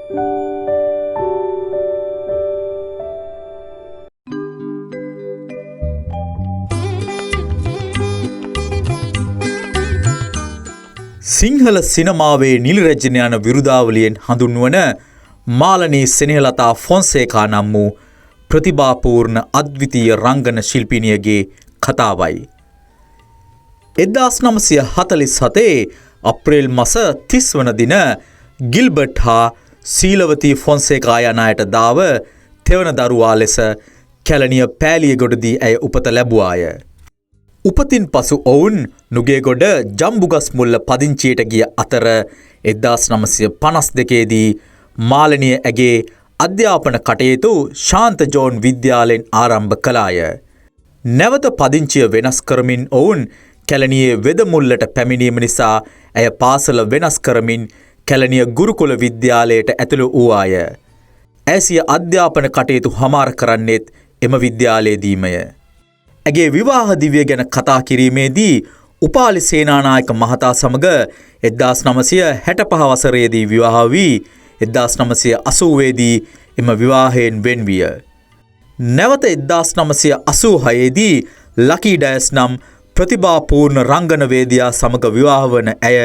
සිංහල සිනමාවේ නිලරජන යන විරුදාවලියෙන් හඳුන්වන මාලනී සෙනෙහලතා ෆොන්සේකා නම් වූ ප්‍රතිභාපූර්ණ අද්විතීය රංගන ශිල්පිනියගේ කතාවයි. 1947 අප්‍රේල් මස 30 වන දින ගිල්බර්ට් හා සීලවතී ෆොන්සේකා යන අයට දාව තෙවන දරුවා ලෙස කැලණිය පෑලියගොඩදී ඇය උපත ලැබුවාය. උපතින් පසු ඔවුන් නුගේගොඩ ජම්බුගස් මුල්ල පදිංචියට ගිය අතර 1952 දී මාලනිය ඇගේ අධ්‍යාපන කටයුතු ශාන්ත ජෝන් විද්‍යාලයෙන් ආරම්භ කළාය. නැවත පදිංචිය වෙනස් කරමින් ඔවුන් කැලණියේ වෙදමුල්ලට පැමිණීම නිසා ඇය පාසල වෙනස් කරමින් කැලණිය ගුරුකුල විද්‍යාලයට ඇතුළු වූවාය. ඇය සිය අධ්‍යාපන කටයුතු හමාර කරන්නේත් එම විද්‍යාලයේදීමය. ඇගේ විවාහ දිවිය ගැන කතා කිරීමේදී උපාලි සේනානායක මහතා සමග 1965 වසරේදී විවාහ වී 1980 දී එම විවාහයෙන් වෙන් විය. නැවත 1986 දී ලකී ඩයස් නම් ප්‍රතිභාපූර්ණ රංගනවේදියා සමග විවාහ වන ඇය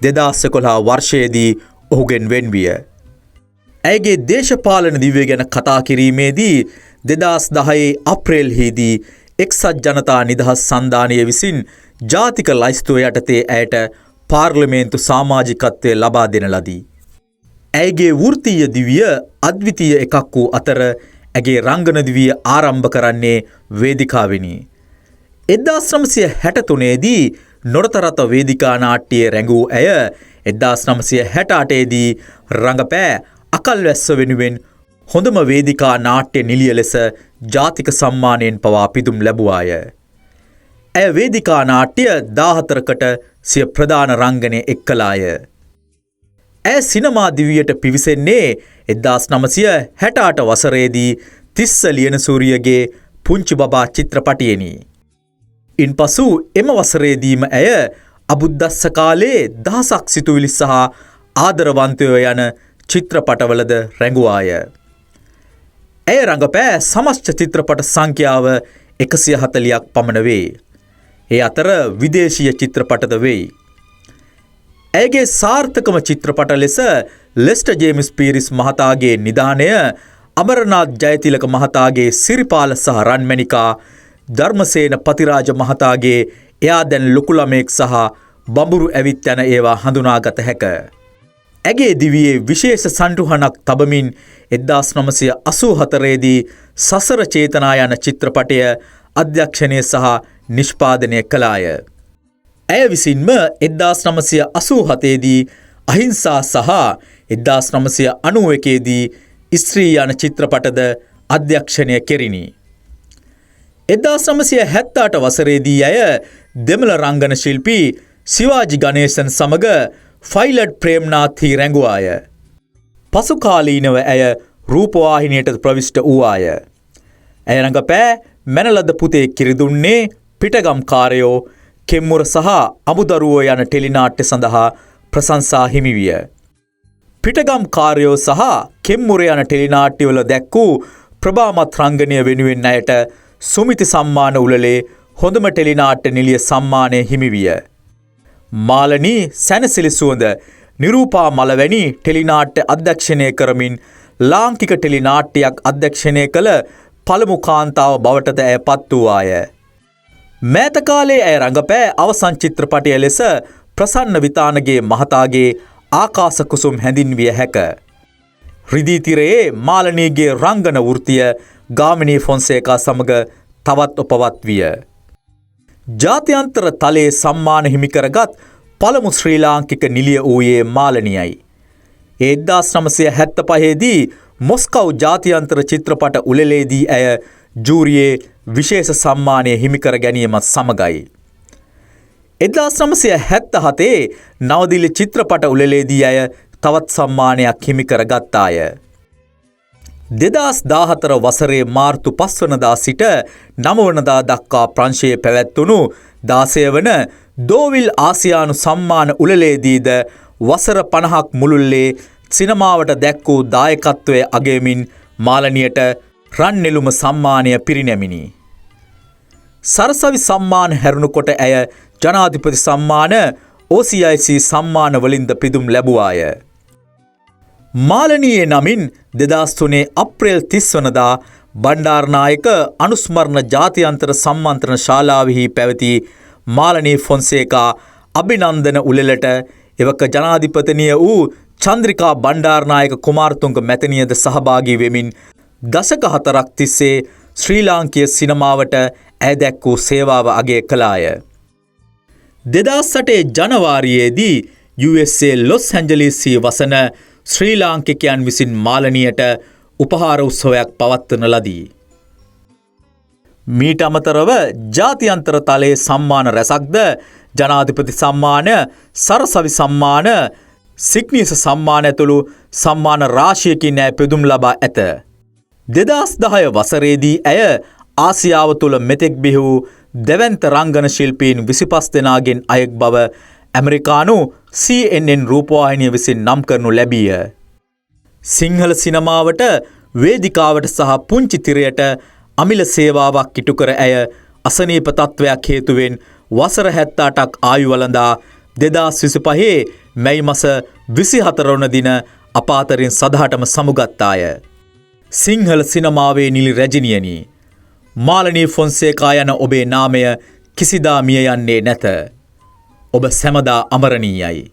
2011 වර්ෂයේදී ඔහුගෙන් වෙන් විය. ඇයගේ දේශපාලන දිවිය ගැන කතා කිරීමේදී 2010 අප්‍රේල්හිදී එක්සත් ජනතා නිදහස් සන්ධානය විසින් ජාතික ලයිස්තුව යටතේ ඇයට පාර්ලිමේන්තු සමාජිකත්වය ලබා දෙන ලදී. ඇයගේ වෘත්තීය දිවිය අද්විතීය එකක් වූ අතර ඇගේ රංගන දිවිය ආරම්භ කරන්නේ වේදිකාවෙනි. 1963 දී නොරතරත වේදිකා නාට්‍යයේ රැඟූ ඇය 1968 දී රංගපෑ අකල්වැස්ස වෙනුවෙන් හොඳම වේදිකා නාට්‍ය නිළිය ලෙස ජාතික සම්මානයෙන් පවා පිදුම් ලැබුවාය. ඇය වේදිකා නාට්‍ය 14කට සිය ප්‍රධාන රංගනය එක් කළාය. ඇය සිනමා දිවියට පිවිසෙන්නේ 1968 වසරේදී තිස්ස ලියනසූරියගේ පුංචි බබා චිත්‍රපටයෙනි. ඉන්පසු එම වසරේදීම ඇය අබුද්දස්ස කාලේ දහසක් සිතුවිලි සහ ආදරවන්තයෝ යන චිත්‍රපටවලද රැඟුවාය. ඇය රඟපෑ සමස්ත චිත්‍රපට සංඛ්‍යාව 140ක් පමණ වේ. ඒ අතර විදේශීය චිත්‍රපටද වෙයි. ඇයගේ සාර්ථකම චිත්‍රපට ලෙස ලෙස්ටර් ජේම්ස් පීරිස් මහතාගේ නිධානය, අමරනාත් ජයතිලක මහතාගේ සිරිපාල සහ රන්මැණිකා, ධර්මසේන පතිරාජ මහතාගේ එයා දැන් ලොකු ළමයෙක් සහ බඹුරු ඇවිත් යන ඒවා හඳුනාගත හැක. ඇගේ දිවියේ විශේෂ සන්ටුහනක් තබමින් 1984 දී සසර චේතනා යන චිත්‍රපටය අධ්‍යක්ෂණය සහ නිෂ්පාදනය කළාය. ඇය විසින්ම 1987 දී අහිංසා සහ 1991 දී ස්ත්‍රී යන චිත්‍රපටද අධ්‍යක්ෂණය කෙරිනි. 1978 වසරේදී ඇය දෙමළ රංගන ශිල්පී සිවාජි ගණේසන් සමග ෆයිලඩ් ප්‍රේම්නාත්හි රැඟුවාය. පසු කාලීනව ඇය රූපවාහිනියට ප්‍රවිෂ්ට වූවාය. ඇය රඟපෑ මැනලද පුතේ කිරිදුන්නේ, පිටගම්කාරයෝ, කෙම්මුර සහ අමුදරුවෝ යන ටෙලිනාට්‍ය සඳහා ප්‍රශංසා හිමි විය. පිටගම්කාරයෝ සහ කෙම්මුර යන ටෙලිනාට්‍යවල දැක්වූ ප්‍රභාමත් රංගනය වෙනුවෙන් ඇයට සුමිති සම්මාන උළෙලේ හොඳම ටෙලිනාට්‍ය නිළිය සම්මානය හිමි විය. මාලනී සැනසිලි සුවඳ, නිරූපා මල වැනි ටෙලිනාට්‍ය අධ්‍යක්ෂණය කරමින් ලාංකික ටෙලිනාට්‍යයක් අධ්‍යක්ෂණය කළ පළමු කාන්තාව බවටද ඇය පත් වූවාය. මෑත කාලේ ඇය රඟපෑ අවසන් චිත්‍රපටය ලෙස ප්‍රසන්න විතානගේ මහතාගේ ආකාස කුසුම් හැඳින්විය හැක. රිදී තිරයේ මාලනීගේ රංගන වෘත්තිය ගාමිණී ෆොන්සේකා සමග තවත් උපවත් විය. ජාත්‍යන්තර තලයේ සම්මාන හිමිකරගත් පළමු ශ්‍රී ලාංකික නිළිය වූයේ මාලනියයි. 1975 දී මොස්කව් ජාත්‍යන්තර චිත්‍රපට උළෙලේදී ඇය ජූරියේ විශේෂ සම්මානය හිමිකර ගැනීමත් සමගයි. 1977 නවදිල්ලි චිත්‍රපට උළෙලේදී ඇය තවත් සම්මානයක් හිමිකර ගත්තාය. 2014 වසරේ මාර්තු 5 වනදා සිට 9 වනදා දක්වා ප්‍රංශයේ පැවැත්වුණු 16 වන දෝවිල් ආසියානු සම්මාන උළෙලේදීද වසර 50ක් මුළුල්ලේ සිනමාවට දැක් වූ දායකත්වය අගයමින් මාලනියට රන් නෙළුම සම්මානය පිරිනැමිණි. සරසවි සම්මාන හැරුණුකොට ඇය ජනාධිපති සම්මාන OCIC සම්මාන වලින්ද පිදුම් ලැබුවාය. මාලනීයේ නමින් 2003 අප්‍රේල් 30 වනදා බණ්ඩාරනායක අනුස්මරණ ජාත්‍යන්තර සම්මන්ත්‍රණ ශාලාවෙහි පැවති මාලනී ෆොන්සේකා අභිනන්දන උළෙලට එවක ජනාධිපතිනිය වූ චන්ද්‍රිකා බණ්ඩාරනායක කුමාරතුංග මැතිනියද සහභාගී වෙමින් දශක 4ක් තිස්සේ ශ්‍රී ලාංකීය සිනමාවට ඇය දැක් වූ සේවාව අගය කළාය. 2008 ජනවාරියේදී USA ලොස් ඇන්ජලිස්හි වසන ශ්‍රී ලාංකිකයන් විසින් මාලනියට උපහාර උත්සවයක් පවත්වන ලදී. මීට අමතරව ජාත්‍යන්තර තලයේ සම්මාන රැසක්ද ජනාධිපති සම්මාන, සරසවි සම්මාන, සිග්නීස සම්මාන ඇතුළු සම්මාන රාශියකින් ඇය පෙදුම් ලබා ඇත. 2010 වසරේදී ඇය ආසියාව තුළ මෙතෙක් බිහි වූ දෙවන්ත රංගන ශිල්පීන් 25 දෙනාගෙන් අයෙක් බව ඇමරිකානු CNN රූපවාහිනිය විසින් නම් කරනු ලැබීය. සිංහල සිනමාවට වේදිකාවට සහ පුංචි තිරයට අමිල සේවාවක් ඉටු කර ඇය අසනීප තත්ත්වයක් හේතුවෙන් වසර 78ක් ආයු වළඳා 2025 මැයි මස 24 වන දින අප අතරින් සදහටම සමුගත්තාය. සිංහල සිනමාවේ නිලි රැජිනියනි, මාලනී ෆොන්සේකා යන ඔබේ නාමය කිසිදා මිය යන්නේ නැත. ඔබ සැමදා අමරණීයයි.